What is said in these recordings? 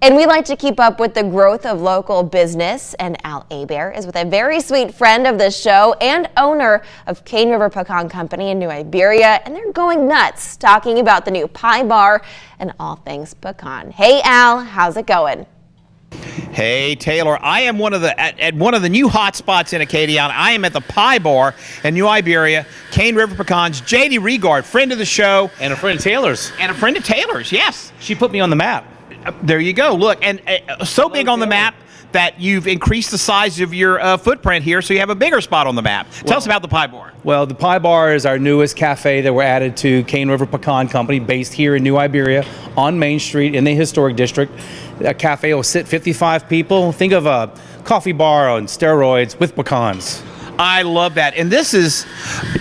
And we like to keep up with the growth of local business, and Al Hebert is with a very sweet friend of the show and owner of Cane River Pecan Company in New Iberia, and they're going nuts talking about the new pie bar and all things pecan. Hey Al, how's it going? Hey Taylor, I am at one of the new hot spots in Acadiana. I am at the Pie Bar in New Iberia, Cane River Pecans. Jady Regard, friend of the show. And a friend of Taylor's. And a friend of Taylor's, yes. She put me on the map. There you go. Look, and so big on the map that you've increased the size of your footprint here, so you have a bigger spot on the map. Tell us about the Pie Bar. Well, the Pie Bar is our newest cafe that we're added to Cane River Pecan Company, based here in New Iberia on Main Street in the historic district. A cafe will sit 55 people. Think of a coffee bar on steroids with pecans. I love that. And this is,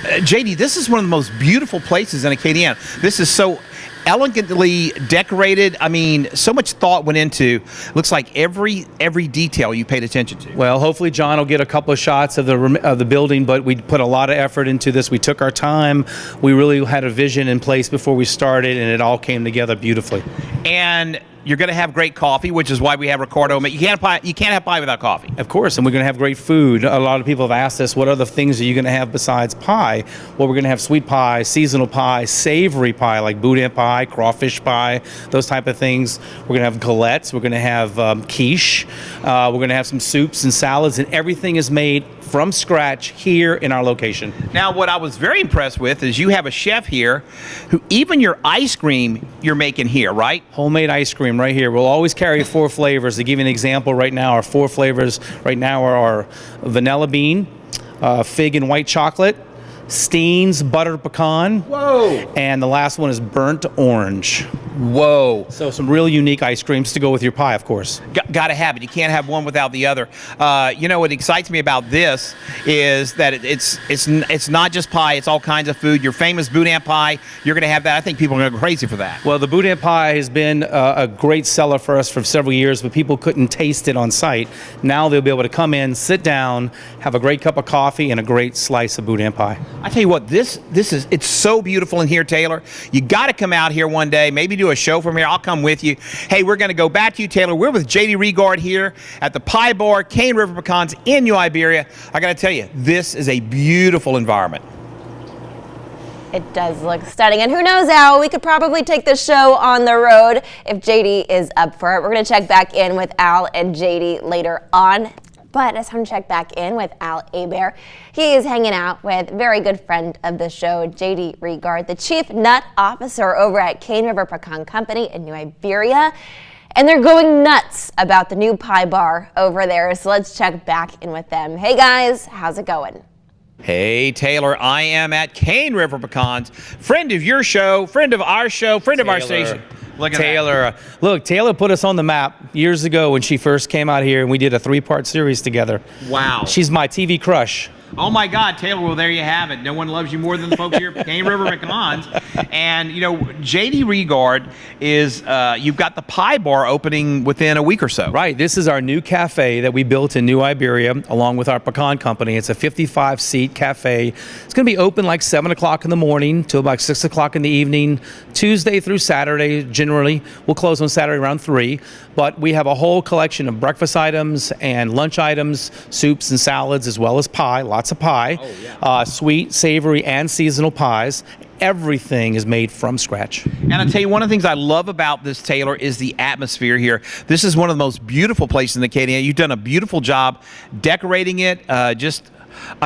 JD, this is one of the most beautiful places in Acadiana. This is so elegantly decorated. I mean, so much thought went into. Looks like every detail you paid attention to. Well, hopefully John will get a couple of shots of the building, but we put a lot of effort into this. We took our time. We really had a vision in place before we started, and it all came together beautifully. And you're going to have great coffee, which is why we have Ricardo. You can't have pie without coffee. Of course, and we're going to have great food. A lot of people have asked us, what other things are you going to have besides pie? Well, we're going to have sweet pie, seasonal pie, savory pie like boudin pie, crawfish pie, those type of things. We're going to have galettes. We're going to have quiche. We're going to have some soups and salads, and everything is made from scratch here in our location. Now, what I was very impressed with is you have a chef here who even your ice cream you're making here, right? Homemade ice cream right here. We'll always carry 4 flavors. To give you an example, right now our 4 flavors right now are vanilla bean, fig and white chocolate, Steen's buttered pecan. Whoa! And the last one is burnt orange. Whoa! So some real unique ice creams to go with your pie, of course. Got to have it. You can't have one without the other. You know what excites me about this is that it's not just pie. It's all kinds of food. Your famous boudin pie. You're going to have that. I think people are going to go crazy for that. Well, the boudin pie has been a great seller for us for several years, but people couldn't taste it on site. Now they'll be able to come in, sit down, have a great cup of coffee, and a great slice of boudin pie. I tell you what, it's so beautiful in here, Taylor. You got to come out here one day, maybe do a show from here. I'll come with you. Hey, we're going to go back to you, Taylor. We're with Jady Regard here at the Pie Bar, Cane River Pecans in New Iberia. I got to tell you, this is a beautiful environment. It does look stunning. And who knows, Al, we could probably take the show on the road if Jady is up for it. We're going to check back in with Al and Jady later on. But it's time to check back in with Al Hebert. He is hanging out with a very good friend of the show, Jady Regard, the Chief Nut Officer over at Cane River Pecan Company in New Iberia. And they're going nuts about the new pie bar over there. So let's check back in with them. Hey guys, how's it going? Hey Taylor, I am at Cane River Pecans, friend of your show, friend of our show, friend of our station. Look at Taylor. Look, Taylor put us on the map years ago when she first came out here, and we did a 3-part series together. Wow. She's my TV crush. Oh my God, Taylor, well there you have it. No one loves you more than the folks here at Cane River Pecans. And you know, Jady Regard is, you've got the Pie Bar opening within a week or so. Right, this is our new cafe that we built in New Iberia along with our pecan company. It's a 55-seat cafe. It's gonna be open like 7 o'clock in the morning till about 6 o'clock in the evening, Tuesday through Saturday generally. We'll close on Saturday around 3, but we have a whole collection of breakfast items and lunch items, soups and salads, as well as pie. Lots of pie, sweet, savory, and seasonal pies. Everything is made from scratch. And I'll tell you, one of the things I love about this, Taylor, is the atmosphere here. This is one of the most beautiful places in the Acadiana. You've done a beautiful job decorating it. I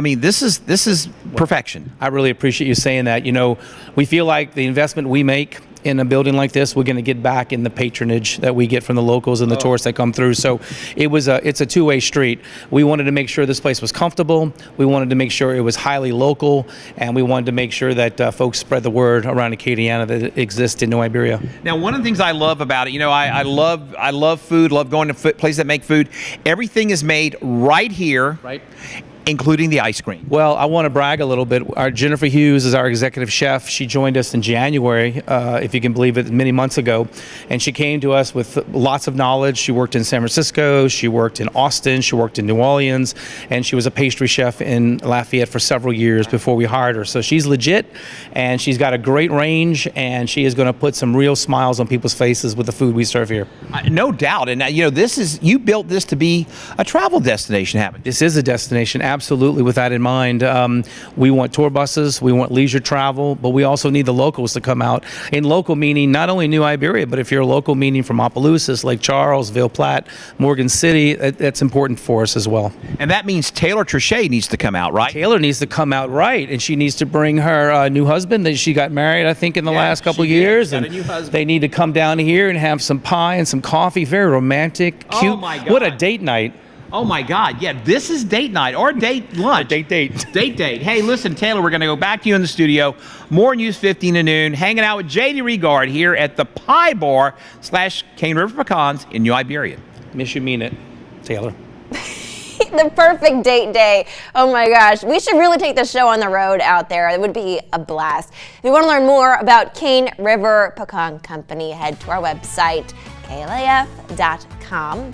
mean, this is perfection. I really appreciate you saying that. You know, we feel like the investment we make in a building like this, we're going to get back in the patronage that we get from the locals and the tourists that come through. So it's a two-way street. We wanted to make sure this place was comfortable. We wanted to make sure it was highly local, and we wanted to make sure that folks spread the word around Acadiana that it exists in New Iberia. Now, one of the things I love about it, you know, I love food, love going to places that make food. Everything is made right here. Right. including the ice cream. Well, I want to brag a little bit. Our Jennifer Hughes is our executive chef. She joined us in January, if you can believe it, many months ago. And she came to us with lots of knowledge. She worked in San Francisco, she worked in Austin, she worked in New Orleans, and she was a pastry chef in Lafayette for several years before we hired her. So she's legit, and she's got a great range, and she is going to put some real smiles on people's faces with the food we serve here. No doubt. And you built this to be a travel destination, haven't you? This is a destination, absolutely, with that in mind. We want tour buses, we want leisure travel, but we also need the locals to come out. In local meaning, not only New Iberia, but if you're a local meaning from Opelousas, Lake Charles, Ville Platte, Morgan City, that's important for us as well. And that means Taylor Trichet needs to come out, right? Taylor needs to come out, right, and she needs to bring her new husband. That she got married, I think, in the last couple years, got and a new husband. they need to come down here and have some pie and some coffee. Very romantic, cute. Oh my God. What a date night! Oh my God, yeah, this is date night or date lunch. Date. Date. Hey, listen, Taylor, we're going to go back to you in the studio. More News 15 to noon, hanging out with Jady Regard here at the Pie Bar / Cane River Pecans in New Iberia. Miss you mean it, Taylor. The perfect date day. Oh my gosh. We should really take the show on the road out there. It would be a blast. If you want to learn more about Cane River Pecan Company, head to our website, klaf.com.